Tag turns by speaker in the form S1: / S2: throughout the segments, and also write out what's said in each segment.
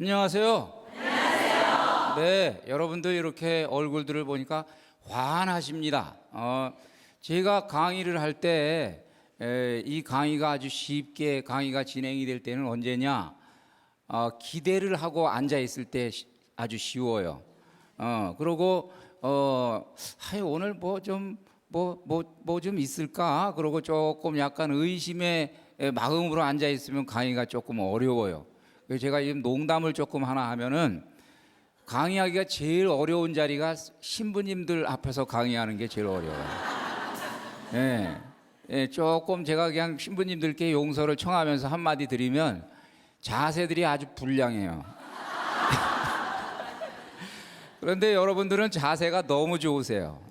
S1: 안녕하세요. 안녕하세요. 네, 여러분들 이렇게 얼굴들을 보니까 환하십니다. 제가 강의를 할 때 이 강의가 아주 쉽게 강의가 진행이 될 때는 언제냐? 기대를 하고 앉아 있을 때 아주 쉬워요. 그리고 오늘 뭐 좀 있을까? 그러고 조금 약간 의심의 마음으로 앉아 있으면 강의가 조금 어려워요. 그래서 제가 지금 농담을 조금 하나 하면은 강의하기가 제일 어려운 자리가 신부님들 앞에서 강의하는 게 제일 어려워요. 조금 제가 그냥 신부님들께 용서를 청하면서 한마디 드리면 자세들이 아주 불량해요. 그런데 여러분들은 자세가 너무 좋으세요.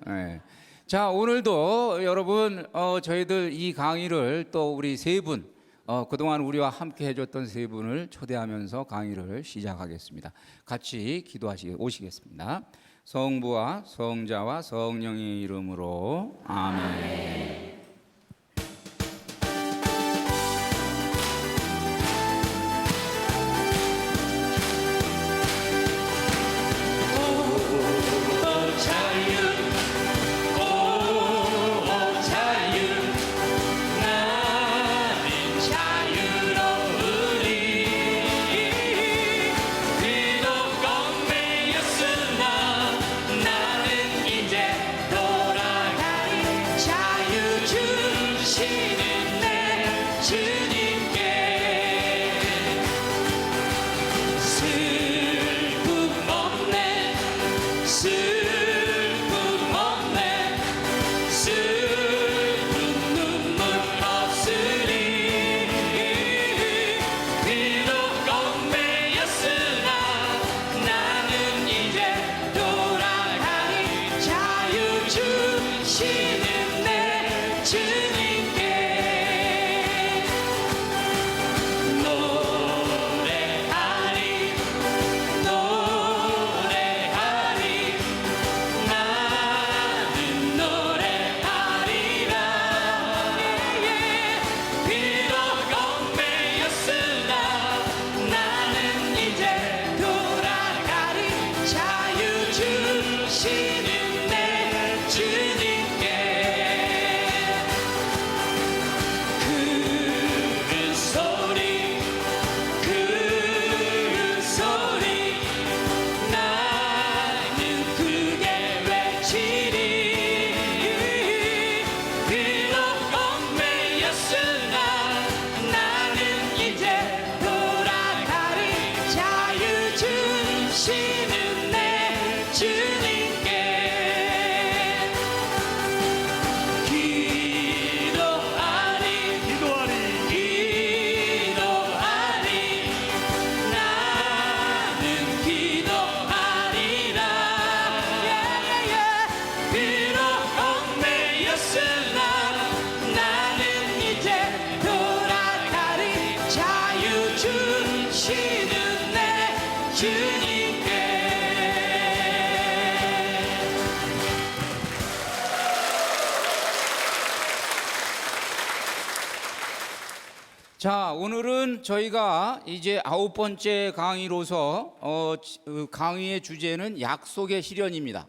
S1: 자, 오늘도 여러분 저희들 이 강의를 또 우리 세 분 그동안 우리와 함께 해줬던 세 분을 초대하면서 강의를 시작하겠습니다. 같이 오시겠습니다. 성부와 성자와 성령의 이름으로 아멘. 자, 오늘은 저희가 이제 9번째 강의로서 강의의 주제는 약속의 실현입니다.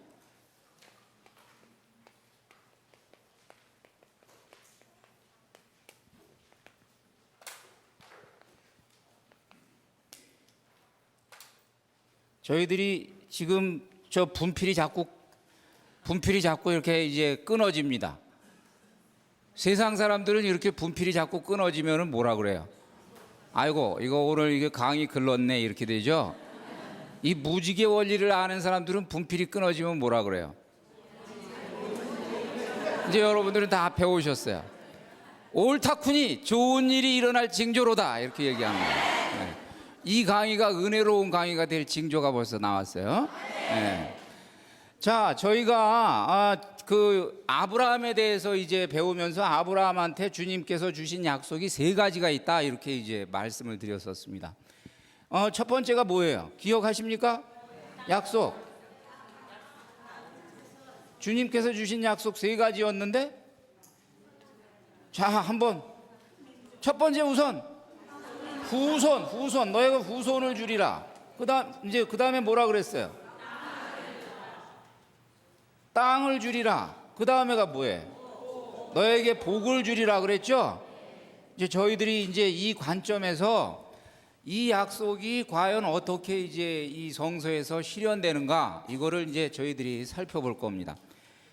S1: 저희들이 지금 저 분필이 자꾸 이렇게 이제 끊어집니다. 세상 사람들은 이렇게 분필이 자꾸 끊어지면은 뭐라 그래요? 아이고, 이거 오늘 이게 강의 글렀네 이렇게 되죠. 이 무지개 원리를 아는 사람들은 분필이 끊어지면 뭐라 그래요? 이제 여러분들은 다 배우셨어요. 옳다쿠니 좋은 일이 일어날 징조로다 이렇게 얘기하는 거예요. 이 강의가 은혜로운 강의가 될 징조가 벌써 나왔어요. 자, 저희가 그 아브라함에 대해서 이제 배우면서 아브라함한테 주님께서 주신 약속이 세 가지가 있다 이렇게 이제 말씀을 드렸었습니다. 첫 번째가 뭐예요? 기억하십니까? 약속. 주님께서 주신 약속 세 가지였는데, 자, 한번 첫 번째 후손 너희가 후손을 주리라. 그다음에 뭐라 그랬어요? 땅을 주리라. 그다음에가 뭐예요? 너에게 복을 주리라 그랬죠? 이제 저희들이 이제 이 관점에서 이 약속이 과연 어떻게 이제 이 성서에서 실현되는가, 이거를 이제 저희들이 살펴볼 겁니다.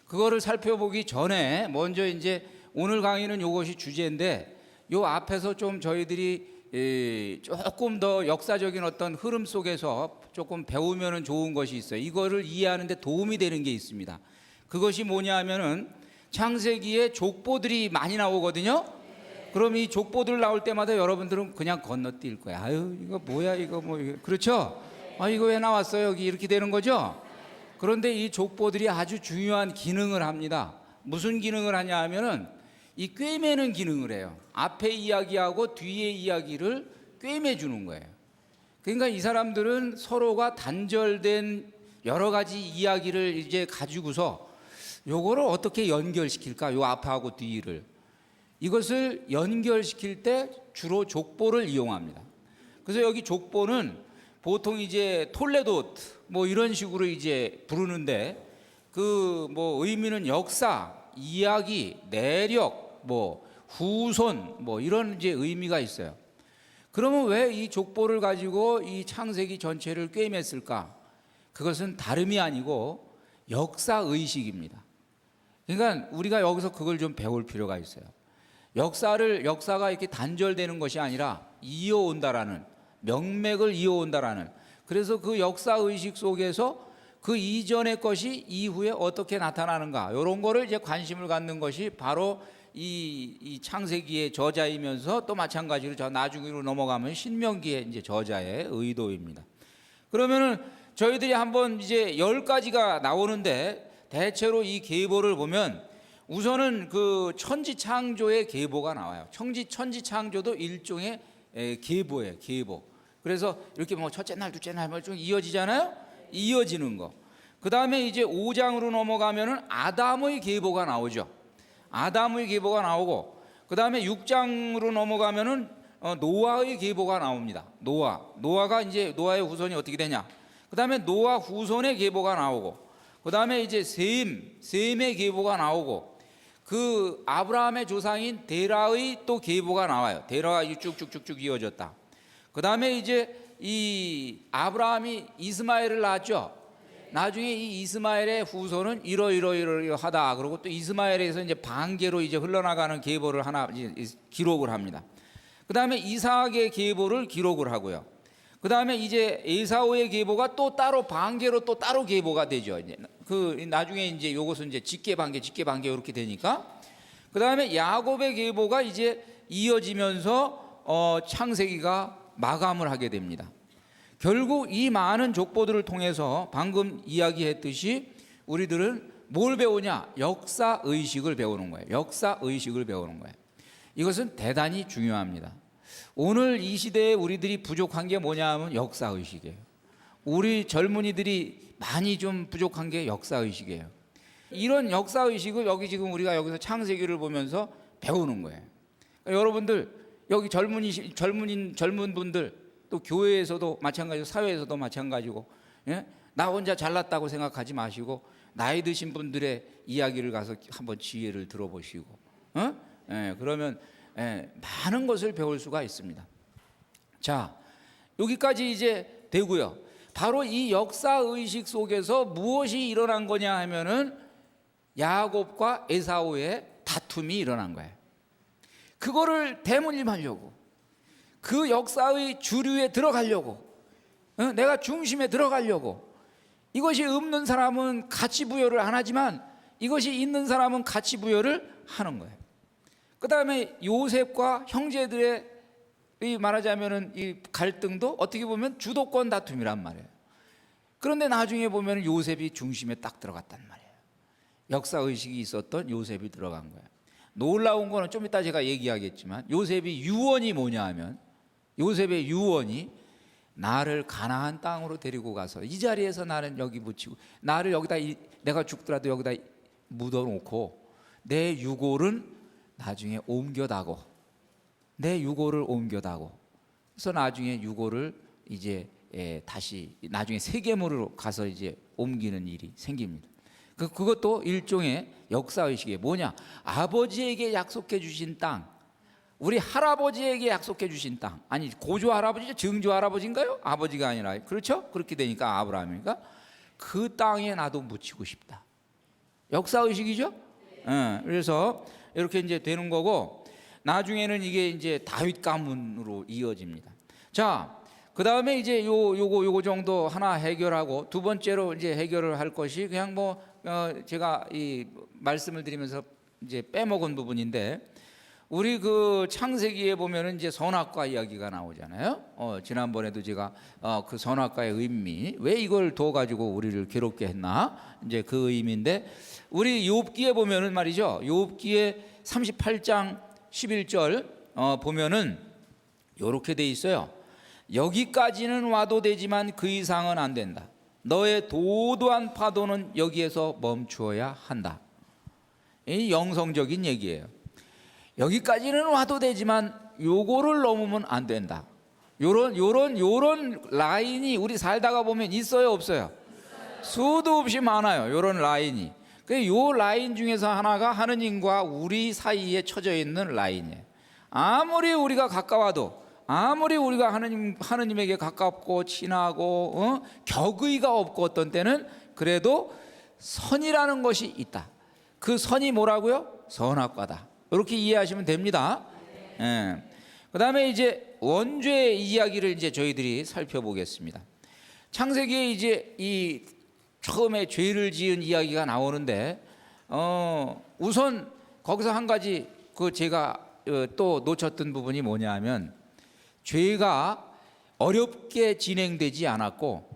S1: 그거를 살펴보기 전에 먼저 이제 오늘 강의는 이것이 주제인데, 요 앞에서 좀 저희들이 조금 더 역사적인 어떤 흐름 속에서 조금 배우면은 좋은 것이 있어요. 이거를 이해하는 데 도움이 되는 게 있습니다. 그것이 뭐냐 하면은 창세기에 족보들이 많이 나오거든요. 그럼 이 족보들 나올 때마다 여러분들은 그냥 건너뛸 거야. 아유, 이거 뭐야, 이거 뭐, 그렇죠? 아, 이거 왜 나왔어요? 여기 이렇게 되는 거죠? 그런데 이 족보들이 아주 중요한 기능을 합니다. 무슨 기능을 하냐 하면은 이 꿰매는 기능을 해요. 앞에 이야기하고 뒤의 이야기를 꿰매 주는 거예요. 그러니까 이 사람들은 서로가 단절된 여러 가지 이야기를 이제 가지고서 요거를 어떻게 연결시킬까? 요 앞하고 뒤를. 이것을 연결시킬 때 주로 족보를 이용합니다. 그래서 여기 족보는 보통 이제 톨레도트 뭐 이런 식으로 이제 부르는데, 그 뭐 의미는 역사, 이야기, 내력, 뭐 후손 뭐 이런 이제 의미가 있어요. 그러면 왜 이 족보를 가지고 이 창세기 전체를 꿰맸을까? 그것은 다름이 아니고 역사 의식입니다. 그러니까 우리가 여기서 그걸 좀 배울 필요가 있어요. 역사가 이렇게 단절되는 것이 아니라 이어온다라는, 명맥을 이어온다라는, 그래서 그 역사 의식 속에서 그 이전의 것이 이후에 어떻게 나타나는가, 이런 거를 이제 관심을 갖는 것이 바로 이 창세기의 저자이면서 또 마찬가지로 저 나중으로 넘어가면 신명기의 이제 저자의 의도입니다. 그러면은 저희들이 한번 이제 10가지가 나오는데, 대체로 이 계보를 보면 우선은 그 천지창조의 계보가 나와요. 천지창조도 일종의 계보예요, 계보. 그래서 이렇게 뭐 첫째 날, 둘째 날 좀 이어지잖아요. 이어지는 거. 그 다음에 이제 5장으로 넘어가면은 아담의 계보가 나오죠. 아담의 계보가 나오고, 그 다음에 6장으로 넘어가면은 노아의 계보가 나옵니다. 노아가 이제 노아의 후손이 어떻게 되냐. 그 다음에 노아 후손의 계보가 나오고, 그 다음에 이제 셈의 계보가 나오고, 그 아브라함의 조상인 데라의 또 계보가 나와요. 데라가 쭉쭉쭉쭉 이어졌다. 그 다음에 이제 이 아브라함이 이스마엘을 낳았죠. 나중에 이 이스마엘의 후손은 이러하다. 그리고 또 이스마엘에서 이제 반계로 이제 흘러나가는 계보를 하나 기록을 합니다. 그 다음에 이삭의 계보를 기록을 하고요. 그 다음에 이제 에사오의 계보가 또 따로 반계로 또 따로 계보가 되죠. 이제 그 나중에 이제 요것은 이제 직계 반계 이렇게 되니까. 그 다음에 야곱의 계보가 이제 이어지면서 창세기가 마감을 하게 됩니다. 결국 이 많은 족보들을 통해서 방금 이야기했듯이 우리들은 뭘 배우냐? 역사 의식을 배우는 거예요. 역사 의식을 배우는 거예요. 이것은 대단히 중요합니다. 오늘 이 시대에 우리들이 부족한 게 뭐냐 하면 역사 의식이에요. 우리 젊은이들이 많이 좀 부족한 게 역사 의식이에요. 이런 역사 의식을 여기 지금 우리가 여기서 창세기를 보면서 배우는 거예요. 그러니까 여러분들 여기 젊은 분들, 또 교회에서도 마찬가지고 사회에서도 마찬가지고, 예? 나 혼자 잘났다고 생각하지 마시고 나이 드신 분들의 이야기를 가서 한번 지혜를 들어보시고, 예, 그러면 많은 것을 배울 수가 있습니다. 자, 여기까지 이제 되고요. 바로 이 역사 의식 속에서 무엇이 일어난 거냐 하면은 야곱과 에사오의 다툼이 일어난 거예요. 그거를 대물림하려고, 그 역사의 주류에 들어가려고, 내가 중심에 들어가려고. 이것이 없는 사람은 가치 부여를 안 하지만 이것이 있는 사람은 가치 부여를 하는 거예요. 그 다음에 요셉과 형제들의 말하자면은 이 갈등도 어떻게 보면 주도권 다툼이란 말이에요. 그런데 나중에 보면 요셉이 중심에 딱 들어갔단 말이에요. 역사 의식이 있었던 요셉이 들어간 거예요. 놀라운 거는 좀 이따 제가 얘기하겠지만, 요셉이 유언이 뭐냐 하면, 요셉의 유언이 나를 가나안 땅으로 데리고 가서 이 자리에서 나는 여기 묻히고, 나를 여기다 내가 죽더라도 여기다 묻어놓고 내 유골은 나중에 옮겨다고, 내 유골을 옮겨다고. 그래서 나중에 유골을 이제 다시 나중에 세계물로 가서 이제 옮기는 일이 생깁니다. 그것도 일종의 역사의식이에요. 뭐냐? 아버지에게 약속해 주신 땅, 우리 할아버지에게 약속해 주신 땅, 아니 고조 할아버지죠? 증조 할아버지인가요? 아버지가 아니라, 그렇죠? 그렇게 되니까 아브라함이니까 그 땅에 나도 묻히고 싶다. 역사의식이죠? 그래서 이렇게 이제 되는 거고, 나중에는 이게 이제 다윗 가문으로 이어집니다. 자, 그 다음에 이제 요거 정도 하나 해결하고, 두 번째로 이제 해결을 할 것이 그냥 제가 이 말씀을 드리면서 이제 빼먹은 부분인데, 우리 그 창세기에 보면은 이제 선악과 이야기가 나오잖아요. 지난번에도 제가 그 선악과의 의미, 왜 이걸 둬 가지고 우리를 괴롭게 했나, 이제 그 의미인데, 우리 욥기에 보면은 말이죠, 욥기에 38장 11절 보면은 요렇게 돼 있어요. 여기까지는 와도 되지만 그 이상은 안 된다. 너의 도도한 파도는 여기에서 멈추어야 한다. 이 영성적인 얘기예요. 여기까지는 와도 되지만 요거를 넘으면 안 된다. 요런 라인이 우리 살다가 보면 있어요, 없어요? 수도 없이 많아요, 요런 라인이. 요 라인 중에서 하나가 하느님과 우리 사이에 쳐져 있는 라인이에요. 아무리 우리가 가까워도, 아무리 우리가 하느님에게 가깝고 친하고 격의가 없고 어떤 때는 그래도 선이라는 것이 있다. 그 선이 뭐라고요? 선악과다. 이렇게 이해하시면 됩니다. 그 다음에 이제 원죄의 이야기를 이제 저희들이 살펴보겠습니다. 창세기에 이제 이 처음에 죄를 지은 이야기가 나오는데, 우선 거기서 한 가지 제가 또 놓쳤던 부분이 뭐냐면, 죄가 어렵게 진행되지 않았고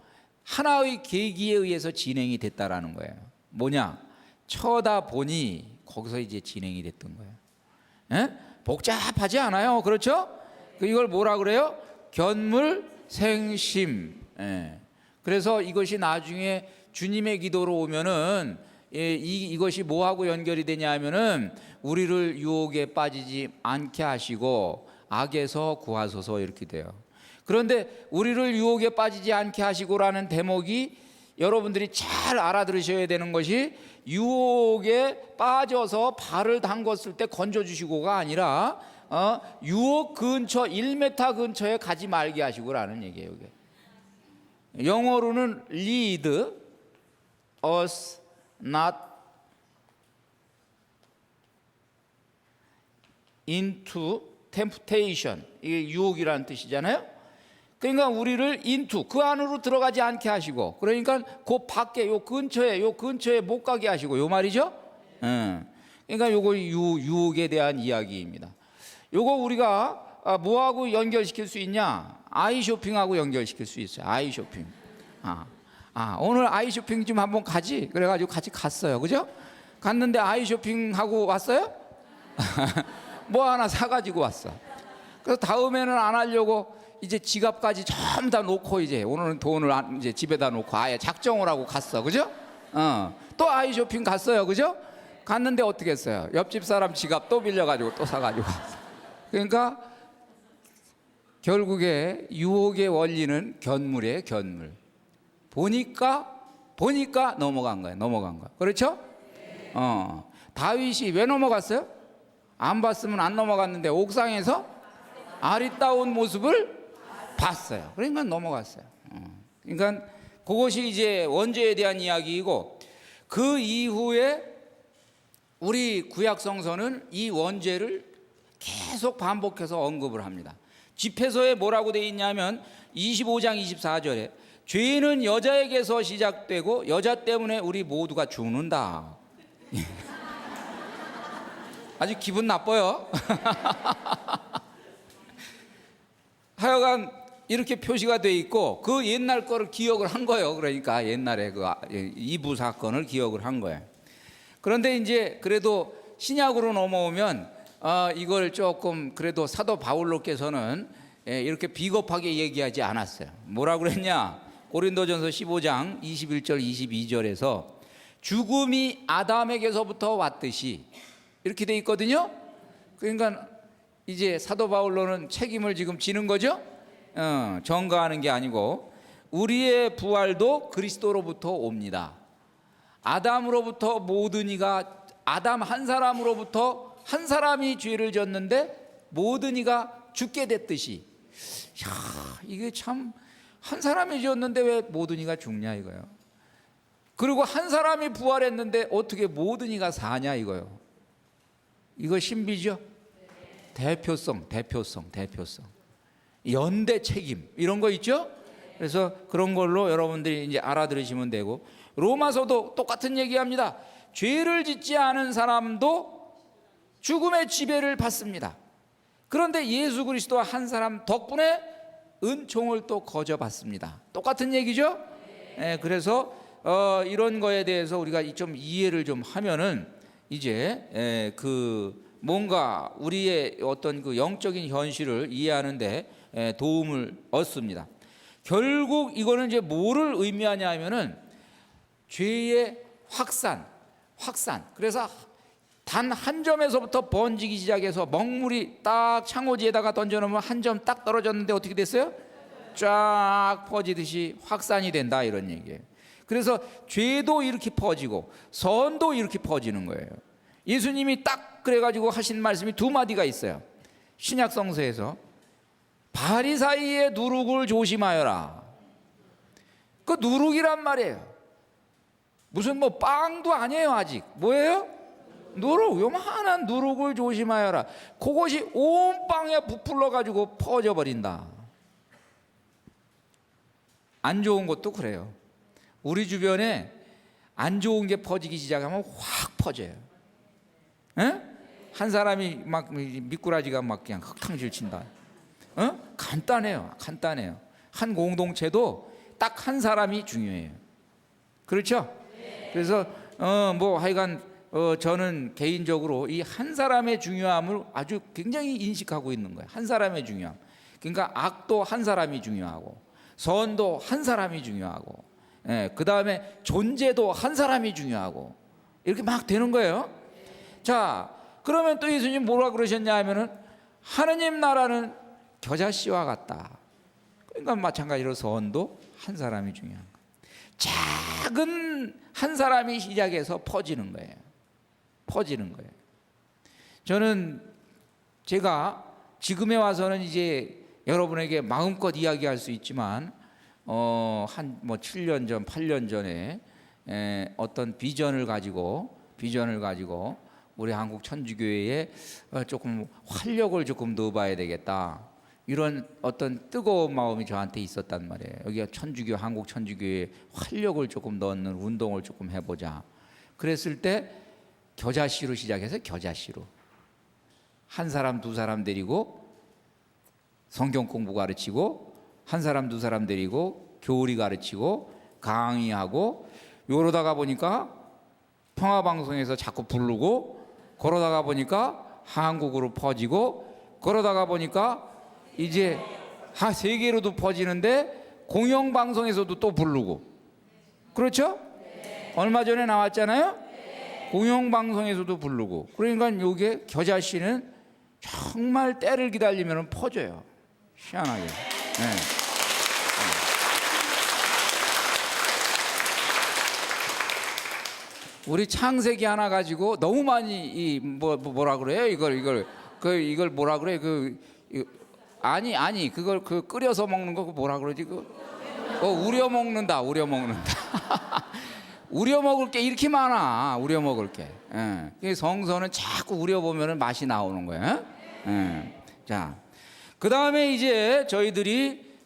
S1: 하나의 계기에 의해서 진행이 됐다라는 거예요. 뭐냐? 쳐다보니 거기서 이제 진행이 됐던 거예요. 복잡하지 않아요, 그렇죠? 이걸 뭐라 그래요? 견물생심. 그래서 이것이 나중에 주님의 기도로 오면은 이것이 뭐하고 연결이 되냐면은 우리를 유혹에 빠지지 않게 하시고 악에서 구하소서, 이렇게 돼요. 그런데 우리를 유혹에 빠지지 않게 하시고라는 대목이 여러분들이 잘 알아들으셔야 되는 것이, 유혹에 빠져서 발을 담궜을 때 건져주시고가 아니라 유혹 근처 1m 근처에 가지 말게 하시고라는 얘기예요. 이게 영어로는 lead us not into temptation, 이게 유혹이라는 뜻이잖아요. 그러니까 우리를 into, 그 안으로 들어가지 않게 하시고, 그러니까 그 밖에 요 근처에 못 가게 하시고, 요 말이죠. 그러니까 요거 유혹에 대한 이야기입니다. 요거 우리가 뭐하고 연결시킬 수 있냐? 아이 쇼핑하고 연결시킬 수 있어요. 아이 쇼핑. 오늘 아이 쇼핑 좀 한번 가지. 그래가지고 같이 갔어요, 그죠? 갔는데 아이 쇼핑 하고 왔어요? 뭐 하나 사가지고 왔어. 그래서 다음에는 안 하려고 이제 지갑까지 전부 다 놓고, 이제 오늘은 돈을 이제 집에다 놓고 아예 작정을 하고 갔어, 그죠? 또 아이 쇼핑 갔어요, 그죠? 갔는데 어떻게 했어요? 옆집 사람 지갑 또 빌려가지고 또 사가지고 왔어. 그러니까 결국에 유혹의 원리는 견물이에요, 견물. 보니까 넘어간 거예요. 그렇죠? 다윗이 왜 넘어갔어요? 안 봤으면 안 넘어갔는데 옥상에서 아리따운 모습을 봤어요. 그러니까 넘어갔어요. 그러니까 그것이 이제 원죄에 대한 이야기이고, 그 이후에 우리 구약 성서는 이 원죄를 계속 반복해서 언급을 합니다. 집회서에 뭐라고 되어 있냐면 25장 24절에 죄는 여자에게서 시작되고 여자 때문에 우리 모두가 죽는다. 아주 기분 나빠요. 하여간 이렇게 표시가 돼 있고, 그 옛날 거를 기억을 한 거예요. 그러니까 옛날에 그 이부 사건을 기억을 한 거예요. 그런데 이제 그래도 신약으로 넘어오면 이걸 조금 그래도 사도 바울로께서는 이렇게 비겁하게 얘기하지 않았어요. 뭐라 그랬냐? 고린도전서 15장 21절 22절에서 죽음이 아담에게서부터 왔듯이, 이렇게 돼 있거든요. 그러니까 이제 사도 바울로는 책임을 지금 지는 거죠. 전가하는 게 아니고, 우리의 부활도 그리스도로부터 옵니다. 아담으로부터 모든 이가, 아담 한 사람으로부터 한 사람이 죄를 졌는데 모든 이가 죽게 됐듯이, 이게 참, 한 사람이 지었는데 왜 모든 이가 죽냐 이거예요. 그리고 한 사람이 부활했는데 어떻게 모든 이가 사냐 이거예요. 이거 신비죠? 대표성. 연대 책임 이런 거 있죠? 그래서 그런 걸로 여러분들이 이제 알아들으시면 되고, 로마서도 똑같은 얘기합니다. 죄를 짓지 않은 사람도 죽음의 지배를 받습니다. 그런데 예수 그리스도 한 사람 덕분에 은총을 또 거저 받습니다. 똑같은 얘기죠? 그래서 이런 거에 대해서 우리가 좀 이해를 좀 하면은 이제 그 뭔가 우리의 어떤 그 영적인 현실을 이해하는데 도움을 얻습니다. 결국 이거는 이제 뭐를 의미하냐 하면은 죄의 확산. 그래서 단 한 점에서부터 번지기 시작해서 먹물이 딱 창호지에다가 던져놓으면 한 점 딱 떨어졌는데 어떻게 됐어요? 쫙 퍼지듯이 확산이 된다 이런 얘기예요. 그래서 죄도 이렇게 퍼지고 선도 이렇게 퍼지는 거예요. 예수님이 딱 그래가지고 하신 말씀이 두 마디가 있어요. 신약 성서에서 바리사이의 누룩을 조심하여라. 그 누룩이란 말이에요. 무슨 뭐 빵도 아니에요. 아직 뭐예요? 누룩. 요만한 누룩을 조심하여라. 그것이 온 빵에 부풀러 가지고 퍼져 버린다. 안 좋은 것도 그래요. 우리 주변에 안 좋은 게 퍼지기 시작하면 확 퍼져요. 에? 한 사람이 막 미꾸라지가 막 그냥 흙탕질 친다. 간단해요. 한 공동체도 딱 한 사람이 중요해요. 그렇죠? 그래서 뭐 하여간 저는 개인적으로 이 한 사람의 중요함을 아주 굉장히 인식하고 있는 거예요. 한 사람의 중요함. 그러니까 악도 한 사람이 중요하고 선도 한 사람이 중요하고, 그 다음에 존재도 한 사람이 중요하고, 이렇게 막 되는 거예요. 자, 그러면 또 예수님 뭐라 그러셨냐 하면은 하느님 나라는 겨자씨와 같다. 그러니까 마찬가지로 선도 한 사람이 중요한 거예요. 작은 한 사람이 시작해서 퍼지는 거예요. 저는 제가 지금에 와서는 이제 여러분에게 마음껏 이야기할 수 있지만 한 뭐 7년 전, 8년 전에 어떤 비전을 가지고 우리 한국 천주교회에 조금 활력을 조금 넣어봐야 되겠다, 이런 어떤 뜨거운 마음이 저한테 있었단 말이에요. 여기가 천주교, 한국 천주교회에 활력을 조금 넣는 운동을 조금 해보자. 그랬을 때 겨자씨로 시작해서 겨자씨로 한 사람 두 사람 데리고 성경 공부 가르치고, 한 사람 두 사람 데리고 교리 가르치고 강의하고, 요러다가 보니까 평화방송에서 자꾸 부르고, 그러다가 보니까 한국으로 퍼지고, 그러다가 보니까 이제 세계로도 퍼지는데 공영방송에서도 또 부르고, 그렇죠? 얼마 전에 나왔잖아요. 공영방송에서도 부르고. 그러니까 요게 겨자씨는 정말 때를 기다리면 퍼져요. 희한하게. 우리 창세기 하나 가지고 너무 많이 뭐라 그래요? 이걸 뭐라 그래? 아니 그걸 끓여서 먹는 거 뭐라 그러지? 우려 먹는다. 우려 먹을 게 이렇게 많아. 우려 먹을 게. 성서는 자꾸 우려 보면은 맛이 나오는 거예요. 자, 그 다음에 이제 저희들이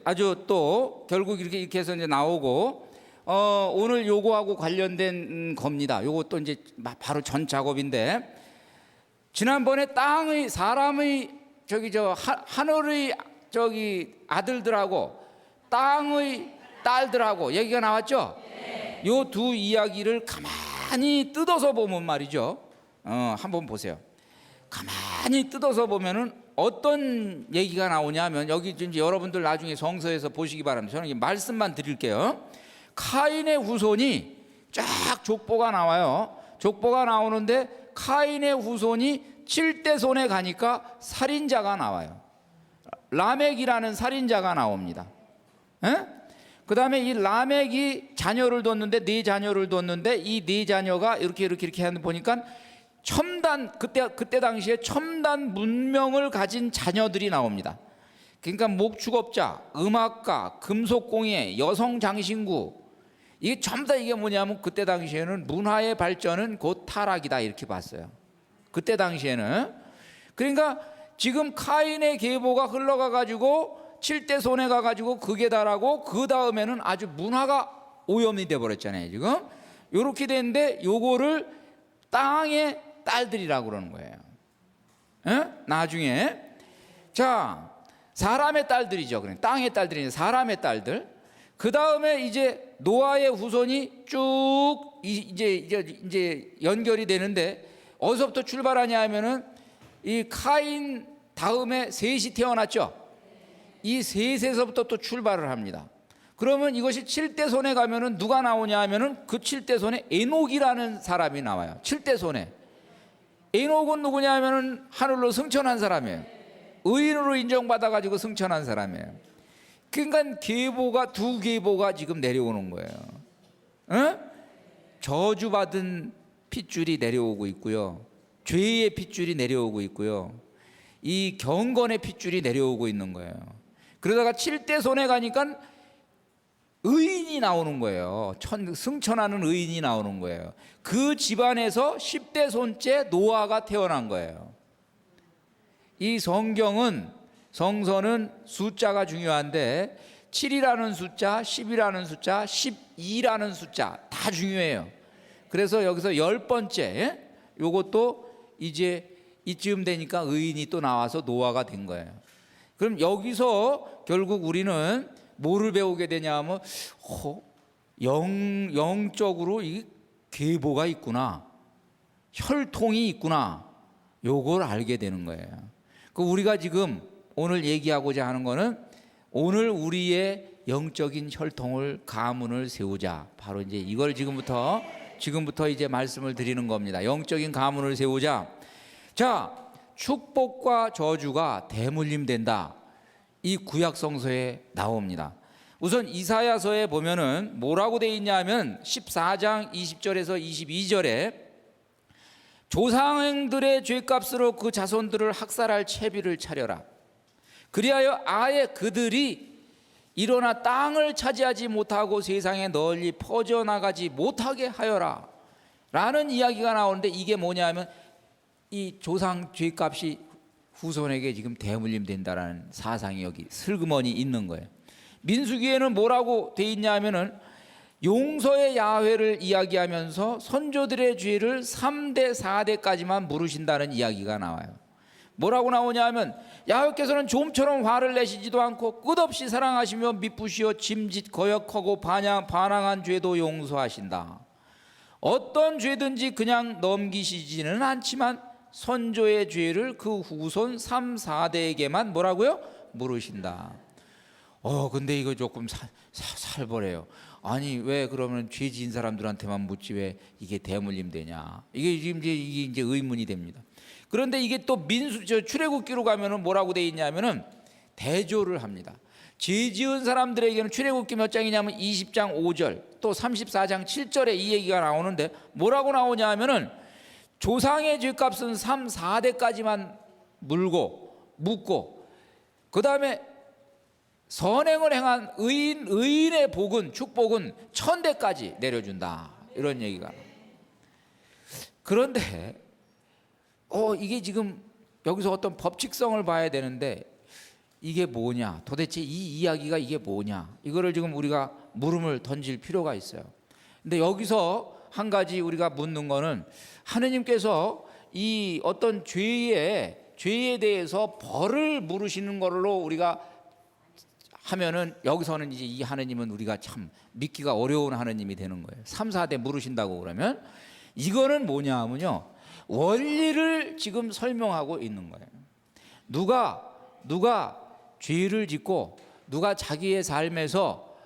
S1: 아주 또 결국 이렇게 해서 이제 나오고, 오늘 요거하고 관련된 겁니다. 요것도 이제 바로 전 작업인데, 지난번에 사람의 하늘의 아들들하고 땅의 딸들하고 얘기가 나왔죠. 요 두 이야기를 가만히 뜯어서 보면 말이죠. 한번 보세요. 가만히 뜯어서 보면은 어떤 얘기가 나오냐면, 여기 이제 여러분들 나중에 성서에서 보시기 바랍니다. 저는 말씀만 드릴게요. 카인의 후손이 쫙 족보가 나와요. 족보가 나오는데 카인의 후손이 7대손에 가니까 살인자가 나와요. 라멕이라는 살인자가 나옵니다. 그 다음에 이 라멕이 자녀를 뒀는데 네 자녀를 뒀는데 이 네 자녀가 이렇게 하는 보니까 첨단 그때 당시에 첨단 문명을 가진 자녀들이 나옵니다. 그러니까 목축업자, 음악가, 금속공예, 여성 장신구, 이게 전부 다 이게 뭐냐면 그때 당시에는 문화의 발전은 곧 타락이다 이렇게 봤어요. 그때 당시에는. 그러니까 지금 카인의 계보가 흘러가 가지고 7대 손에 가 가지고 극에 달하고 그 다음에는 아주 문화가 오염이 돼 버렸잖아요. 지금 요렇게 됐는데 요거를 땅의 딸들이라고 그러는 거예요. 에? 나중에 자, 사람의 딸들이죠. 그냥 땅의 딸들이 사람의 딸들. 그 다음에 이제 노아의 후손이 쭉 이제 연결이 되는데 어디서부터 출발하냐 하면은 이 카인 다음에 셋이 태어났죠. 이 셋에서부터 또 출발을 합니다. 그러면 이것이 7대 손에 가면은 누가 나오냐 하면은 그 7대 손에 에녹이라는 사람이 나와요. 7대 손에. 에녹은 누구냐 하면은 하늘로 승천한 사람이에요. 의인으로 인정받아 가지고 승천한 사람이에요. 그러니까 계보가 두 계보가 지금 내려오는 거예요. 어? 저주받은 핏줄이 내려오고 있고요. 죄의 핏줄이 내려오고 있고요. 이 경건의 핏줄이 내려오고 있는 거예요. 그러다가 7대 손에 가니까 의인이 나오는 거예요. 승천하는 의인이 나오는 거예요. 그 집안에서 10대 손째 노아가 태어난 거예요. 이 성경은 성서는 숫자가 중요한데 7이라는 숫자, 10이라는 숫자, 12라는 숫자 다 중요해요. 그래서 여기서 10번째 요것도 이제 이쯤 되니까 의인이 또 나와서 노아가 된 거예요. 그럼 여기서 결국 우리는 뭐를 배우게 되냐 하면 영적으로 이 계보가 있구나, 혈통이 있구나, 요걸 알게 되는 거예요. 그 우리가 지금 오늘 얘기하고자 하는 거는 오늘 우리의 영적인 혈통을 가문을 세우자. 바로 이제 이걸 지금부터 이제 말씀을 드리는 겁니다. 영적인 가문을 세우자. 자, 축복과 저주가 대물림 된다. 이 구약 성서에 나옵니다. 우선 이사야서에 보면은 뭐라고 돼 있냐면 14장 20절에서 22절에 조상들의 죄값으로 그 자손들을 학살할 채비를 차려라. 그리하여 아예 그들이 일어나 땅을 차지하지 못하고 세상에 널리 퍼져나가지 못하게 하여라 라는 이야기가 나오는데 이게 뭐냐면 이 조상 죄값이 후손에게 지금 대물림 된다라는 사상이 여기 슬그머니 있는 거예요. 민수기에는 뭐라고 돼 있냐 하면은 용서의 야훼를 이야기하면서 선조들의 죄를 3대 4대까지만 물으신다는 이야기가 나와요. 뭐라고 나오냐 하면 야훼께서는 좀처럼 화를 내시지도 않고 끝없이 사랑하시며 미쁘시어 짐짓 거역하고 반항한 죄도 용서하신다. 어떤 죄든지 그냥 넘기시지는 않지만 선조의 죄를 그 후손 3, 4대에게만 뭐라고요? 물으신다. 근데 이거 조금 살벌해요. 아니 왜 그러면 죄 지은 사람들한테만 묻지 왜 이게 대물림 되냐? 이게 이제 의문이 됩니다. 그런데 이게 또 출애굽기로 가면은 뭐라고 돼 있냐면은 대조를 합니다. 죄 지은 사람들에게는 출애굽기 몇 장이냐면 20장 5절 또 34장 7절에 이 얘기가 나오는데 뭐라고 나오냐 하면은 조상의 죄값은 3, 4대까지만 묻고 그 다음에 선행을 행한 의인의 복은 축복은 1000대까지 내려준다 이런 얘기가. 그런데 이게 지금 여기서 어떤 법칙성을 봐야 되는데 이게 뭐냐, 도대체 이 이야기가 이게 뭐냐, 이거를 지금 우리가 물음을 던질 필요가 있어요. 근데 여기서 한 가지 우리가 묻는 거는 하느님께서 이 어떤 죄에 대해서 벌을 물으시는 걸로 우리가 하면은 여기서는 이제 이 하느님은 우리가 참 믿기가 어려운 하느님이 되는 거예요. 3, 4대 물으신다고 그러면 이거는 뭐냐 하면요, 원리를 지금 설명하고 있는 거예요. 누가 죄를 짓고 누가 자기의 삶에서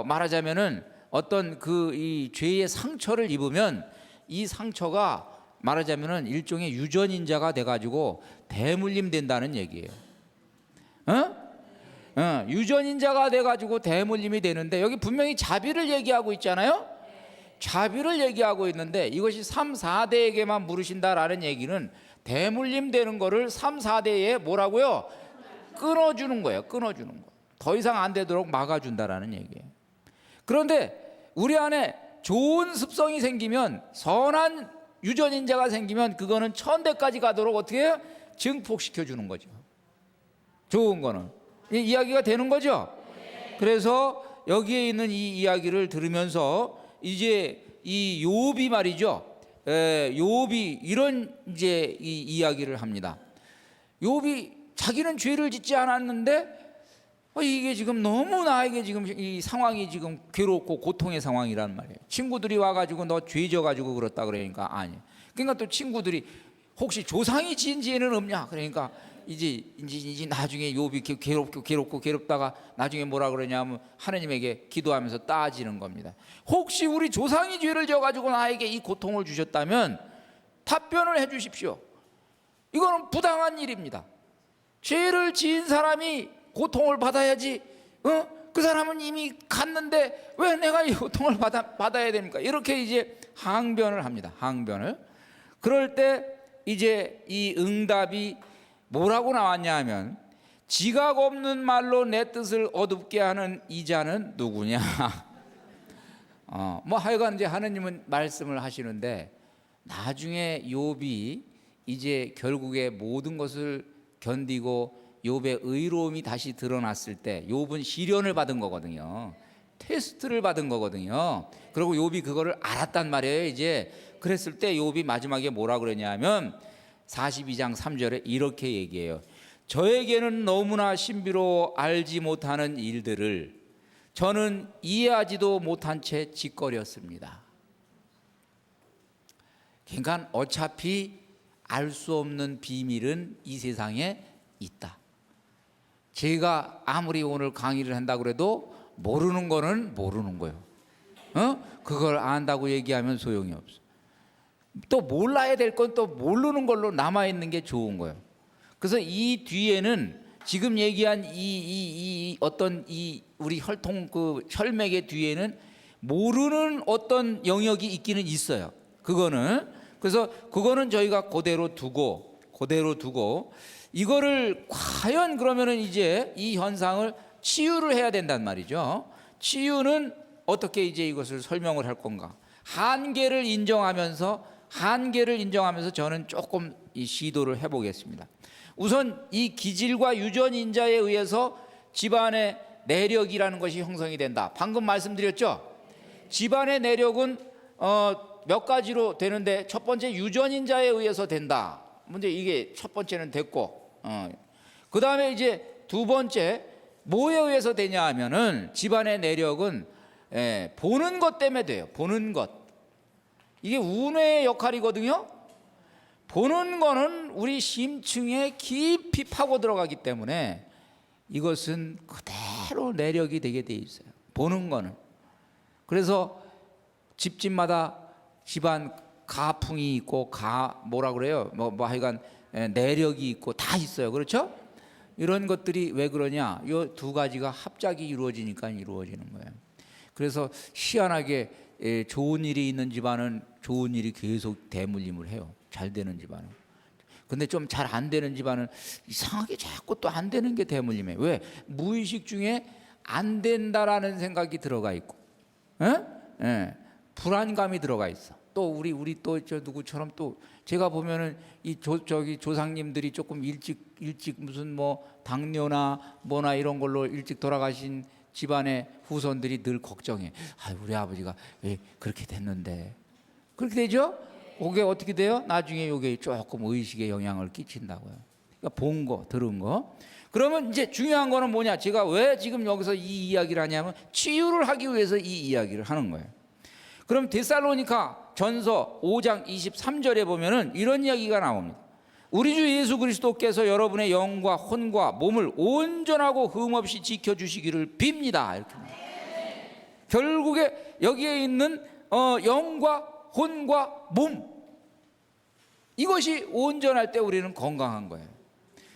S1: 말하자면은 어떤 이 죄의 상처를 입으면 이 상처가 말하자면은 일종의 유전인자가 돼가지고 대물림 된다는 얘기예요. 유전인자가 돼가지고 대물림이 되는데, 여기 분명히 자비를 얘기하고 있잖아요. 자비를 얘기하고 있는데, 이것이 3, 4대에게만 물으신다라는 얘기는 대물림 되는 거를 3, 4대에 뭐라고요? 끊어주는 거예요. 끊어주는 거. 더 이상 안 되도록 막아준다라는 얘기예요. 그런데 우리 안에 좋은 습성이 생기면, 선한 유전인자가 생기면 그거는 1000대까지 가도록 어떻게 해요? 증폭시켜 주는 거죠. 좋은 거는 이야기가 되는 거죠. 그래서 여기에 있는 이 이야기를 들으면서 이제 이 욥이 말이죠. 욥이 이런 이제 이 이야기를 합니다. 욥이 자기는 죄를 짓지 않았는데 이게 지금 너무 나에게 지금 이 상황이 지금 괴롭고 고통의 상황이란 말이에요. 친구들이 와가지고 너 죄 져가지고 그렇다 그러니까 아니. 그러니까 또 친구들이 혹시 조상이 지은 죄는 없냐? 그러니까 이제 나중에 욥이 괴롭다가 나중에 뭐라 그러냐면 하나님에게 기도하면서 따지는 겁니다. 혹시 우리 조상이 죄를 져가지고 나에게 이 고통을 주셨다면 답변을 해 주십시오. 이거는 부당한 일입니다. 죄를 지은 사람이 고통을 받아야지. 그 사람은 이미 갔는데 왜 내가 이 고통을 받아야 됩니까? 이렇게 이제 항변을 합니다. 항변을. 그럴 때 이제 이 응답이 뭐라고 나왔냐 하면, 지각 없는 말로 내 뜻을 어둡게 하는 이자는 누구냐. 뭐 하여간 이제 하느님은 말씀을 하시는데, 나중에 욥이 이제 결국에 모든 것을 견디고 욥의 의로움이 다시 드러났을 때, 욥은 시련을 받은 거거든요. 테스트를 받은 거거든요. 그리고 욥이 그거를 알았단 말이에요. 이제 그랬을 때 욥이 마지막에 뭐라 그러냐면 42장 3절에 이렇게 얘기해요. 저에게는 너무나 신비로 알지 못하는 일들을 저는 이해하지도 못한 채 짓거렸습니다. 그러니까 어차피 알 수 없는 비밀은 이 세상에 있다. 제가 아무리 오늘 강의를 한다고 해도 모르는 거는 모르는 거예요. 그걸 안다고 얘기하면 소용이 없어. 또 몰라야 될 건 또 모르는 걸로 남아있는 게 좋은 거예요. 그래서 이 뒤에는 지금 얘기한 어떤 우리 혈통 그 혈맥의 뒤에는 모르는 어떤 영역이 있기는 있어요. 그래서 그거는 저희가 그대로 두고 이거를 과연 그러면은 이제 이 현상을 치유를 해야 된단 말이죠. 치유는 어떻게 이제 이것을 설명을 할 건가? 한계를 인정하면서 저는 조금 이 시도를 해보겠습니다. 우선 이 기질과 유전인자에 의해서 집안의 내력이라는 것이 형성이 된다. 방금 말씀드렸죠? 집안의 내력은 몇 가지로 되는데, 첫 번째 유전인자에 의해서 된다. 문제 이게 첫 번째는 됐고, 그 다음에 이제 두 번째 뭐에 의해서 되냐 하면은, 집안의 내력은 보는 것 때문에 돼요. 보는 것. 이게 운의 역할이거든요. 보는 거는 우리 심층에 깊이 파고 들어가기 때문에 이것은 그대로 내력이 되게 돼 있어요. 보는 거는. 그래서 집집마다 집안 가풍이 있고 뭐라 그래요? 뭐 하여간 내력이 있고 다 있어요. 그렇죠? 이런 것들이 왜 그러냐? 이 두 가지가 합작이 이루어지니까 이루어지는 거예요. 그래서 희한하게 좋은 일이 있는 집안은 좋은 일이 계속 대물림을 해요. 잘 되는 집안은. 근데 좀 잘 안 되는 집안은 이상하게 자꾸 또 안 되는 게 대물림해. 왜? 무의식 중에 안 된다라는 생각이 들어가 있고, 불안감이 들어가 있어. 또 우리 또 저 누구처럼 또 제가 보면은 저기 조상님들이 조금 일찍 무슨 뭐 당뇨나 뭐나 이런 걸로 일찍 돌아가신 집안의 후손들이 늘 걱정해. 우리 아버지가 왜 그렇게 됐는데. 그렇게 되죠? 그게 어떻게 돼요? 나중에 이게 조금 의식에 영향을 끼친다고요. 그러니까 본 거, 들은 거. 그러면 이제 중요한 거는 뭐냐? 제가 왜 지금 여기서 이 이야기를 하냐면 치유를 하기 위해서 이 이야기를 하는 거예요. 그럼 데살로니가 전서 5장 23절에 보면은 이런 이야기가 나옵니다. 우리 주 예수 그리스도께서 여러분의 영과 혼과 몸을 온전하고 흠없이 지켜주시기를 빕니다. 이렇게. 결국에 여기에 있는 영과 혼과 몸, 이것이 온전할 때 우리는 건강한 거예요.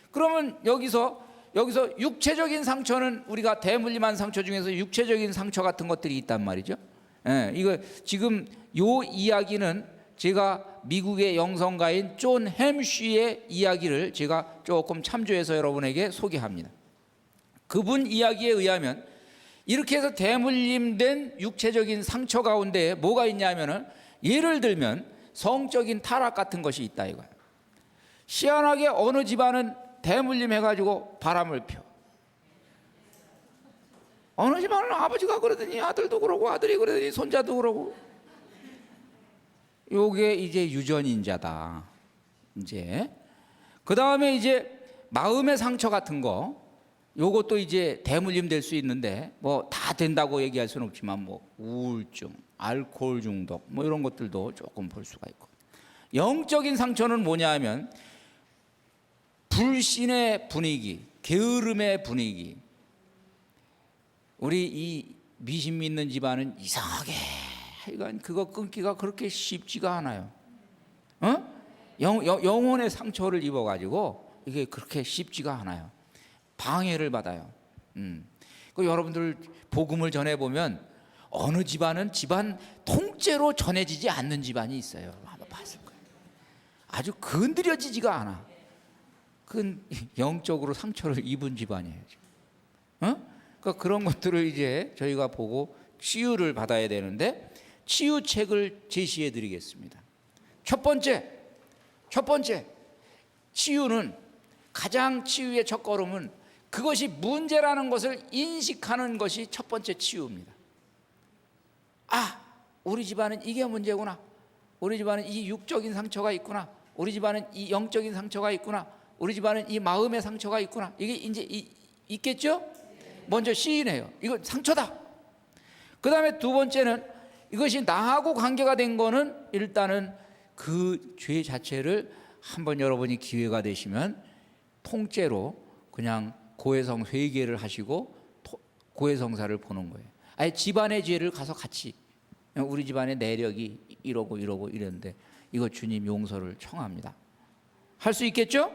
S1: 그러면 여기서 여기서 육체적인 상처는 우리가 대물림한 상처 중에서 육체적인 상처 같은 것들이 있단 말이죠. 예, 이거 지금 요 이야기는 제가 미국의 영성가인 존 햄쉬의 이야기를 제가 조금 참조해서 여러분에게 소개합니다. 그분 이야기에 의하면 이렇게 해서 대물림된 육체적인 상처 가운데 뭐가 있냐면은, 예를 들면 성적인 타락 같은 것이 있다 이거예요. 희한하게 어느 집안은 대물림 해가지고 바람을 펴. 어느 집안은 아버지가 그러더니 아들도 그러고 아들이 그러더니 손자도 그러고. 요게 이제 유전인자다. 이제 그 다음에 이제 마음의 상처 같은 거, 요것도 이제 대물림 될 수 있는데 뭐 다 된다고 얘기할 수는 없지만 뭐 우울증, 알코올 중독 뭐 이런 것들도 조금 볼 수가 있고. 영적인 상처는 뭐냐 하면 불신의 분위기, 게으름의 분위기. 우리 이 미신 믿는 집안은 이상하게 하여간 그거 끊기가 그렇게 쉽지가 않아요. 영혼의 상처를 입어가지고 이게 그렇게 쉽지가 않아요. 방해를 받아요. 그 여러분들 복음을 전해보면 어느 집안은 집안 통째로 전해지지 않는 집안이 있어요. 한번 봤을 거예요. 아주 건드려지지가 않아. 그건 영적으로 상처를 입은 집안이에요. 그러니까 그런 것들을 이제 저희가 보고 치유를 받아야 되는데, 치유책을 제시해 드리겠습니다. 첫 번째 치유는, 가장 치유의 첫걸음은 그것이 문제라는 것을 인식하는 것이 첫 번째 치유입니다. 아, 우리 집안은 이게 문제구나. 우리 집안은 이 육적인 상처가 있구나. 우리 집안은 이 영적인 상처가 있구나. 우리 집안은 이 마음의 상처가 있구나. 이게 이제 있겠죠? 먼저 시인해요. 이거 상처다. 그 다음에 두 번째는, 이것이 나하고 관계가 된 거는 일단은 그 죄 자체를 한번 여러분이 기회가 되시면 통째로 그냥 고해성 회개를 하시고 고해성사를 보는 거예요. 아예 집안의 죄를 가서 같이, 우리 집안의 내력이 이러고 이랬는데 이거 주님 용서를 청합니다. 할 수 있겠죠?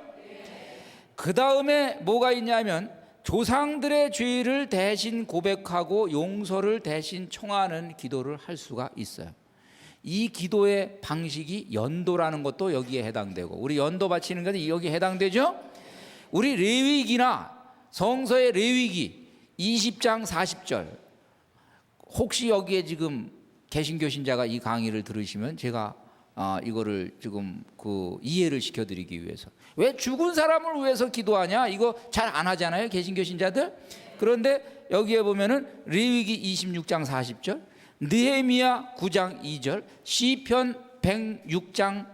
S1: 그 다음에 뭐가 있냐면, 조상들의 죄를 대신 고백하고 용서를 대신 청하는 기도를 할 수가 있어요. 이 기도의 방식이 연도라는 것도 여기에 해당되고, 우리 연도 바치는 것은 여기에 해당되죠. 우리 레위기나 성서의 레위기 20장 40절, 혹시 여기에 지금 개신교 신자가 이 강의를 들으시면 제가 이거를 지금 그 이해를 시켜드리기 위해서, 왜 죽은 사람을 위해서 기도하냐, 이거 잘 안 하잖아요 개신교 신자들. 그런데 여기에 보면은 레위기 26장 40절, 느헤미야 9장 2절, 시편 106장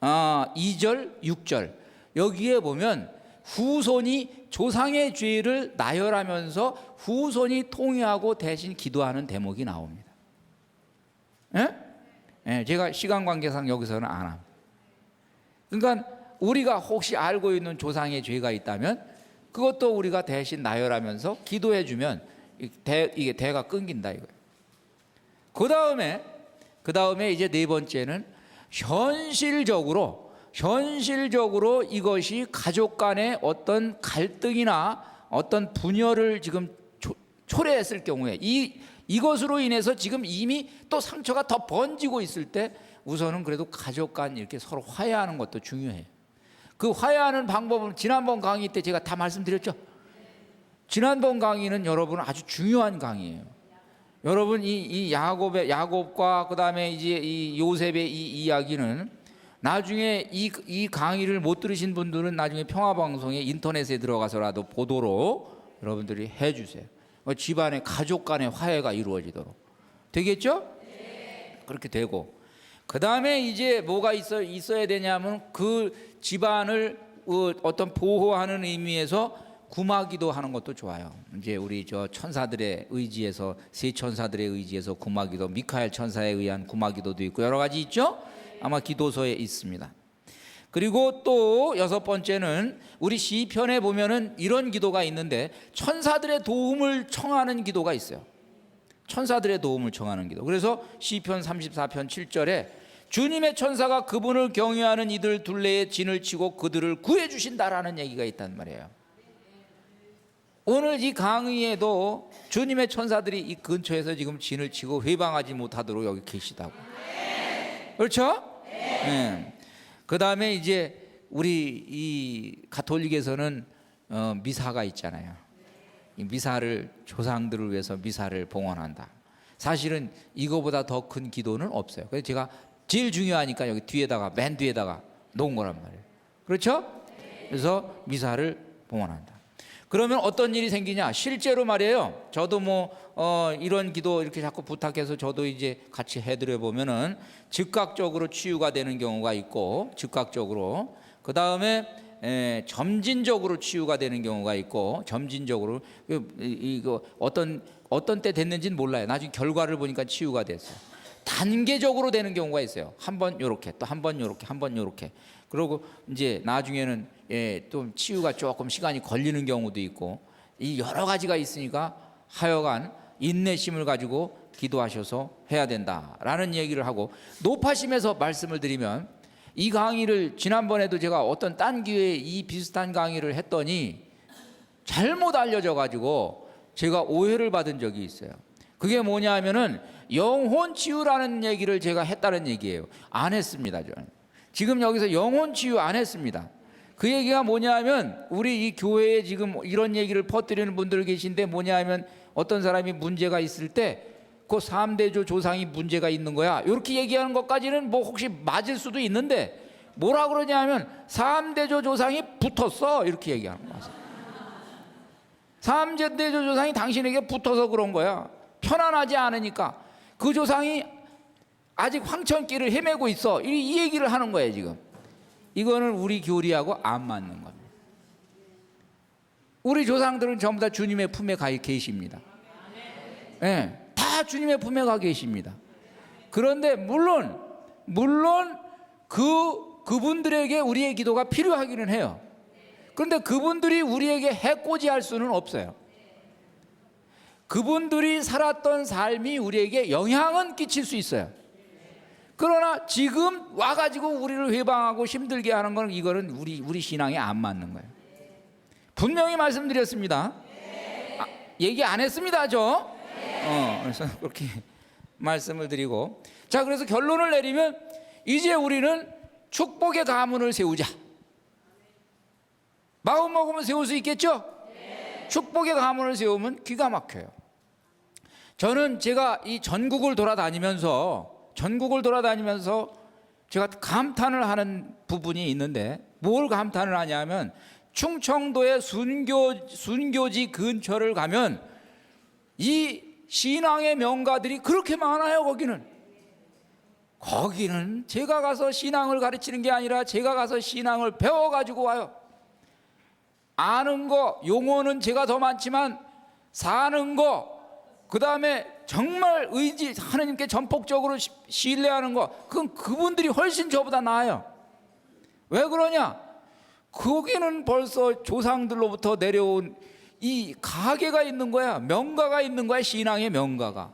S1: 2절 6절, 여기에 보면 후손이 조상의 죄를 나열하면서 후손이 통회하고 대신 기도하는 대목이 나옵니다. 제가 시간 관계상 여기서는 안 합니다. 그러니까 우리가 혹시 알고 있는 조상의 죄가 있다면 그것도 우리가 대신 나열하면서 기도해 주면 이게 대가 끊긴다 이거예요. 그 다음에 이제 네 번째는 현실적으로 이것이 가족 간의 어떤 갈등이나 어떤 분열을 지금 초래했을 경우에, 이것으로 인해서 지금 이미 또 상처가 더 번지고 있을 때 우선은 그래도 가족 간 이렇게 서로 화해하는 것도 중요해요. 그 화해하는 방법은 지난번 강의 때 제가 다 말씀드렸죠. 지난번 강의는 여러분 아주 중요한 강의예요. 여러분 이 야곱과 그다음에 이제 이 요셉의 이 이야기는 나중에 이 강의를 못 들으신 분들은 나중에 평화방송에 인터넷에 들어가서라도 보도록 여러분들이 해주세요. 집안의 가족 간의 화해가 이루어지도록 되겠죠? 네. 그렇게 되고, 그 다음에 이제 뭐가 있어야 되냐면, 그 집안을 어떤 보호하는 의미에서 구마기도 하는 것도 좋아요. 이제 우리 저 천사들의 의지에서, 세 천사들의 의지에서 구마기도, 미카엘 천사에 의한 구마기도도 있고 여러 가지 있죠? 아마 기도서에 있습니다. 그리고 또 여섯 번째는, 우리 시편에 보면은 이런 기도가 있는데 천사들의 도움을 청하는 기도가 있어요. 천사들의 도움을 청하는 기도. 그래서 시편 34편 7절에 주님의 천사가 그분을 경외하는 이들 둘레에 진을 치고 그들을 구해 주신다라는 얘기가 있단 말이에요. 오늘 이 강의에도 주님의 천사들이 이 근처에서 지금 진을 치고 회방하지 못하도록 여기 계시다고. 그렇죠? 네. 그 다음에 이제 우리 이 가톨릭에서는 미사가 있잖아요. 이 미사를, 조상들을 위해서 미사를 봉헌한다. 사실은 이거보다 더 큰 기도는 없어요. 그래서 제가 제일 중요하니까 여기 뒤에다가, 맨 뒤에다가 놓은 거란 말이에요. 그렇죠? 그래서 미사를 봉헌한다. 그러면 어떤 일이 생기냐? 실제로 말이에요. 저도 이런 기도 이렇게 자꾸 부탁해서 저도 이제 같이 해드려 보면은 즉각적으로 치유가 되는 경우가 있고, 즉각적으로. 그 다음에 점진적으로 치유가 되는 경우가 있고, 점진적으로. 이거 어떤 때 됐는지는 몰라요. 나중에 결과를 보니까 치유가 됐어요. 단계적으로 되는 경우가 있어요. 한 번 요렇게, 또 한 번 요렇게, 한 번 요렇게. 그리고 이제 나중에는 또 치유가 조금 시간이 걸리는 경우도 있고, 이 여러 가지가 있으니까 하여간 인내심을 가지고 기도하셔서 해야 된다라는 얘기를 하고, 노파심에서 말씀을 드리면, 이 강의를 지난번에도 제가 어떤 딴 기회에 이 비슷한 강의를 했더니 잘못 알려져 가지고 제가 오해를 받은 적이 있어요. 그게 뭐냐 하면은 영혼 치유라는 얘기를 제가 했다는 얘기예요. 안 했습니다. 저는 지금 여기서 영혼 치유 안 했습니다. 그 얘기가 뭐냐 하면, 우리 이 교회에 지금 이런 얘기를 퍼뜨리는 분들 계신데, 뭐냐 하면 어떤 사람이 문제가 있을 때 그 3대조 조상이 문제가 있는 거야, 이렇게 얘기하는 것까지는 뭐 혹시 맞을 수도 있는데, 뭐라 그러냐 하면 3대조 조상이 붙었어, 이렇게 얘기하는 거야. 3대조 조상이 당신에게 붙어서 그런 거야. 편안하지 않으니까. 그 조상이 아직 황천길을 헤매고 있어, 이 얘기를 하는 거예요 지금. 이거는 우리 교리하고 안 맞는 겁니다. 우리 조상들은 전부 다 주님의 품에 가 계십니다. 네, 다 주님의 품에 가 계십니다. 그런데 물론 그분들에게 우리의 기도가 필요하기는 해요. 그런데 그분들이 우리에게 해코지할 수는 없어요. 그분들이 살았던 삶이 우리에게 영향은 끼칠 수 있어요. 그러나 지금 와가지고 우리를 회방하고 힘들게 하는 건, 이거는 우리 신앙에 안 맞는 거예요. 분명히 말씀드렸습니다. 얘기 안 했습니다, 저. 그래서 그렇게 말씀을 드리고, 자, 그래서 결론을 내리면 이제 우리는 축복의 가문을 세우자. 마음 먹으면 세울 수 있겠죠? 축복의 가문을 세우면 기가 막혀요. 저는 제가 이 전국을 돌아다니면서 제가 감탄을 하는 부분이 있는데, 뭘 감탄을 하냐면, 충청도의 순교지 근처를 가면 이 신앙의 명가들이 그렇게 많아요. 거기는 제가 가서 신앙을 가르치는 게 아니라 제가 가서 신앙을 배워가지고 와요. 아는 거, 용어는 제가 더 많지만 사는 거, 그 다음에 정말 하나님께 전폭적으로 신뢰하는 거, 그건 그분들이 훨씬 저보다 나아요. 왜 그러냐? 거기는 벌써 조상들로부터 내려온 이 가계가 있는 거야. 명가가 있는 거야. 신앙의 명가가.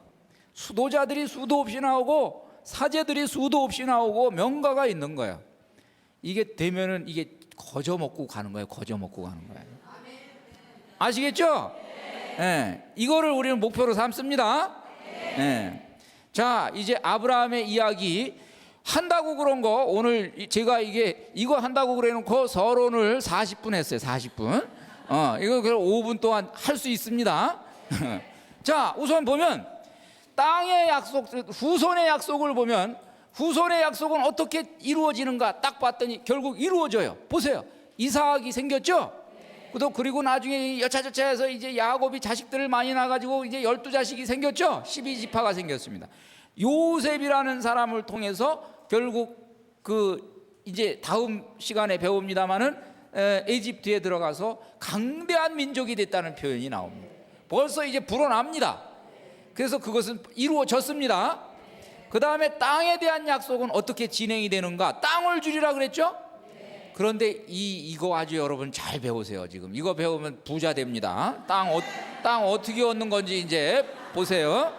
S1: 수도자들이 수도 없이 나오고 사제들이 수도 없이 나오고 명가가 있는 거야. 이게 되면은 이게 거저 먹고 가는 거예요. 아시겠죠? 네. 이거를 우리는 목표로 삼습니다. 네. 자, 이제 아브라함의 이야기 한다고 그런 거, 오늘 제가 이거 한다고 그래 놓고 서론을 40분 했어요. 40분. 이거 그럼 5분 동안 할 수 있습니다. 자, 우선 보면 땅의 약속, 후손의 약속을 보면, 후손의 약속은 어떻게 이루어지는가 딱 봤더니 결국 이루어져요. 보세요. 이삭이 생겼죠? 그리고 나중에 여차저차해서 이제 야곱이 자식들을 많이 낳아가지고 이제 12자식이 생겼죠? 12지파가 생겼습니다. 요셉이라는 사람을 통해서 결국 이제 다음 시간에 배웁니다마는 에집트에 들어가서 강대한 민족이 됐다는 표현이 나옵니다. 벌써 이제 불어납니다. 그래서 그것은 이루어졌습니다. 그 다음에 땅에 대한 약속은 어떻게 진행이 되는가? 땅을 주리라 그랬죠? 그런데 이거 아주 여러분 잘 배우세요. 지금 이거 배우면 부자 됩니다. 땅 어떻게 얻는 건지 이제 보세요.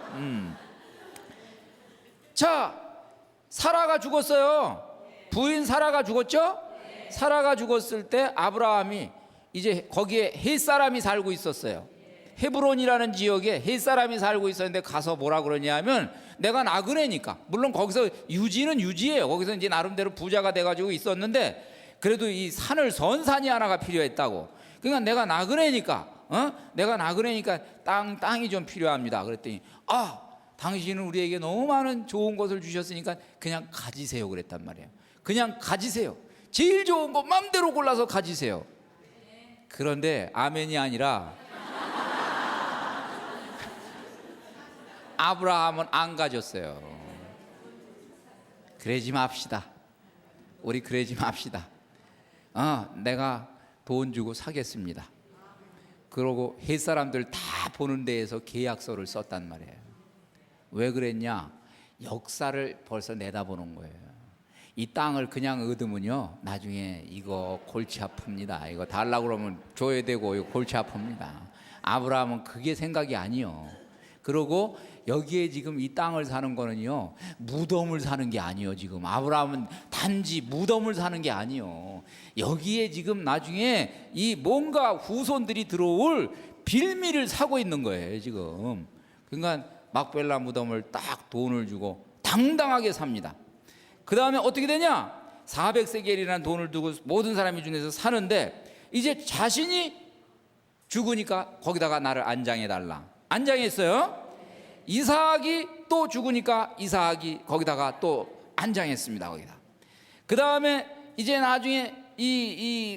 S1: 자, 사라가 죽었어요. 부인 사라가 죽었죠? 사라가 죽었을 때 아브라함이 이제 거기에 헷 사람이 살고 있었어요. 헤브론이라는 지역에 헷 사람이 살고 있었는데 가서 뭐라 그러냐면 내가 나그네니까, 물론 거기서 유지는 유지예요. 거기서 이제 나름대로 부자가 돼가지고 있었는데 그래도 이 산을 선 산이 하나가 필요했다고. 그러니까 내가 나그네니까 내가 나그네니까 땅이 좀 필요합니다. 그랬더니 당신은 우리에게 너무 많은 좋은 것을 주셨으니까 그냥 가지세요 그랬단 말이에요. 그냥 가지세요. 제일 좋은 거 마음대로 골라서 가지세요. 그런데 아멘이 아니라 아브라함은 안 가졌어요. 그러지 맙시다. 우리 그러지 맙시다. 내가 돈 주고 사겠습니다. 그러고 헷 사람들 다 보는 데에서 계약서를 썼단 말이에요. 왜 그랬냐? 역사를 벌써 내다보는 거예요. 이 땅을 그냥 얻으면요, 나중에 이거 골치 아픕니다. 이거 달라고 그러면 줘야 되고 이거 골치 아픕니다. 아브라함은 그게 생각이 아니요. 그러고 여기에 지금 이 땅을 사는 거는요, 무덤을 사는 게 아니요. 지금 아브라함은 단지 무덤을 사는 게 아니요. 여기에 지금 나중에 이 뭔가 후손들이 들어올 빌미를 사고 있는 거예요 지금. 그러니까 막벨라 무덤을 딱 돈을 주고 당당하게 삽니다. 그 다음에 어떻게 되냐? 400세겔이라는 돈을 두고 모든 사람이 중에서 사는데 이제 자신이 죽으니까 거기다가 나를 안장해달라. 안장했어요. 이삭이 또 죽으니까 이삭이 거기다가 또 안장했습니다. 거기다. 그 다음에 이제 나중에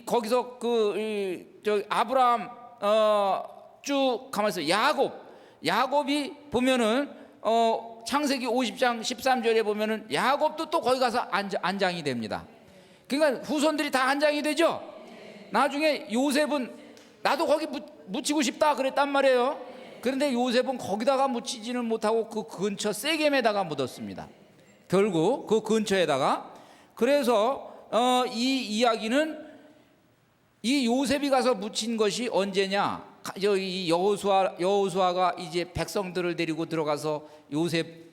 S1: 거기서 아브라함 쭉 가만있어요. 야곱이 보면은 창세기 50장 13절에 보면은 야곱도 또 거기 가서 안장이 됩니다. 그러니까 후손들이 다 안장이 되죠. 나중에 요셉은 나도 거기 묻히고 싶다 그랬단 말이에요. 그런데 요셉은 거기다가 묻히지는 못하고 그 근처 세겜에다가 묻었습니다. 결국 그 근처에다가. 그래서 이 이야기는 이 요셉이 가서 묻힌 것이 언제냐? 이 여호수아가 이제 백성들을 데리고 들어가서 요셉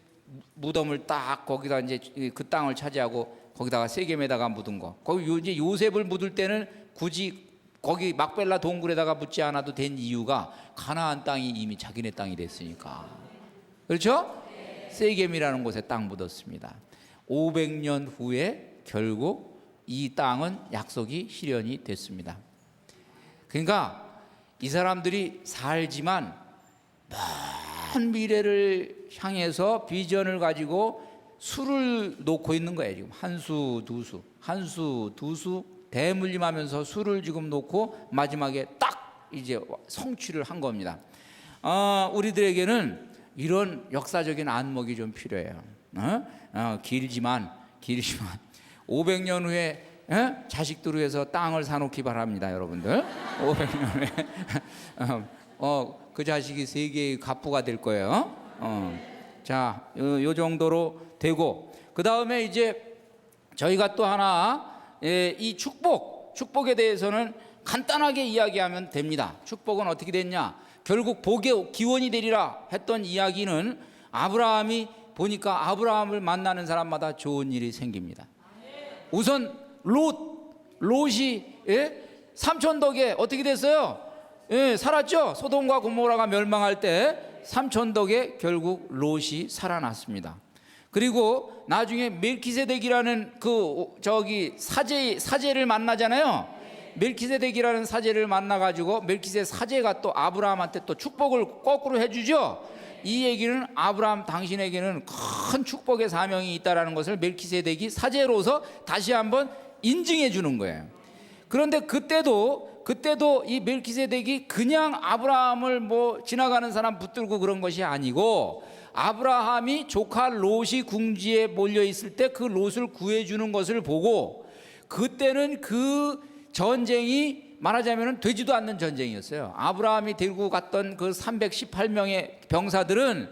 S1: 무덤을 딱 거기다 이제 그 땅을 차지하고 거기다가 세겜에다가 묻은 거. 거기 이제 요셉을 묻을 때는 굳이 거기 막벨라 동굴에다가 묻지 않아도 된 이유가 가나안 땅이 이미 자기네 땅이 됐으니까. 그렇죠? 세겜이라는 곳에 땅 묻었습니다. 500년 후에 결국 이 땅은 약속이 실현이 됐습니다. 그러니까 이 사람들이 살지만 먼 미래를 향해서 비전을 가지고 수를 놓고 있는 거예요. 지금 한 수 두 수 대물림하면서 수를 지금 놓고 마지막에 딱 이제 성취를 한 겁니다. 우리들에게는 이런 역사적인 안목이 좀 필요해요. 길지만 500년 후에 자식들을 위해서 땅을 사놓기 바랍니다, 여러분들. 500년 후에 그 자식이 세계의 갑부가 될 거예요. 자, 요 정도로 되고, 그 다음에 이제 저희가 또 하나 이 축복에 대해서는 간단하게 이야기하면 됩니다. 축복은 어떻게 됐냐? 결국 복의 기원이 되리라 했던 이야기는 아브라함이 보니까 아브라함을 만나는 사람마다 좋은 일이 생깁니다. 우선 롯이 삼촌 덕에 어떻게 됐어요? 살았죠. 소돔과 고모라가 멸망할 때 삼촌 덕에 결국 롯이 살아났습니다. 그리고 나중에 멜키세덱이라는 사제를 만나잖아요. 멜키세덱이라는 사제를 만나가지고 멜키세 사제가 또 아브라함한테 또 축복을 거꾸로 해주죠. 이 얘기는 아브라함 당신에게는 큰 축복의 사명이 있다라는 것을 멜키세덱이 사제로서 다시 한번 인증해 주는 거예요. 그런데 그때도 이 멜키세덱이 그냥 아브라함을 지나가는 사람 붙들고 그런 것이 아니고, 아브라함이 조카 롯이 궁지에 몰려 있을 때 그 롯을 구해주는 것을 보고, 그때는 그 전쟁이 말하자면 되지도 않는 전쟁이었어요. 아브라함이 데리고 갔던 그 318명의 병사들은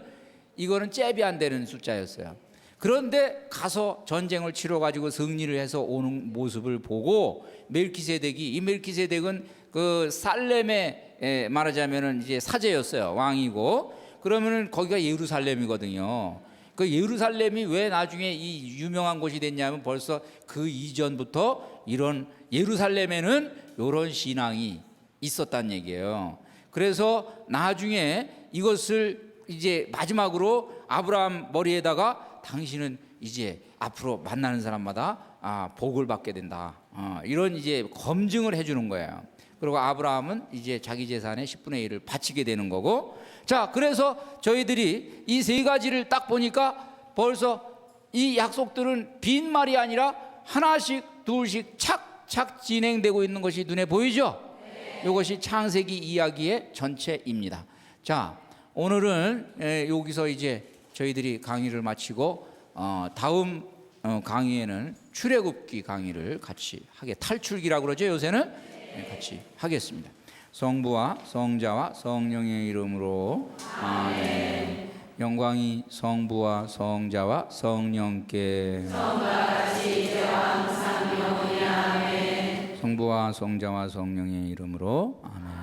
S1: 이거는 잽이 안 되는 숫자였어요. 그런데 가서 전쟁을 치러 가지고 승리를 해서 오는 모습을 보고 멜키세덱은 그 살렘의 말하자면은 이제 사제였어요. 왕이고. 그러면은 거기가 예루살렘이거든요. 그 예루살렘이 왜 나중에 이 유명한 곳이 됐냐면 벌써 그 이전부터 이런 예루살렘에는 이런 신앙이 있었다는 얘기예요. 그래서 나중에 이것을 이제 마지막으로 아브라함 머리에다가 당신은 이제 앞으로 만나는 사람마다 복을 받게 된다. 이런 이제 검증을 해주는 거예요. 그리고 아브라함은 이제 자기 재산의 10분의 1을 바치게 되는 거고. 자, 그래서 저희들이 이 세 가지를 딱 보니까 벌써 이 약속들은 빈말이 아니라 하나씩 둘씩 착착 진행되고 있는 것이 눈에 보이죠? 이것이 창세기 이야기의 전체입니다. 자, 오늘은 여기서 이제 저희들이 강의를 마치고 다음 강의에는 출애굽기 강의를 같이 탈출기라고 그러죠, 요새는. 같이 하겠습니다. 성부와 성자와 성령의 이름으로 아멘. 영광이 성부와 성자와 성령께 성부와 성자와 성령의 이름으로 아멘.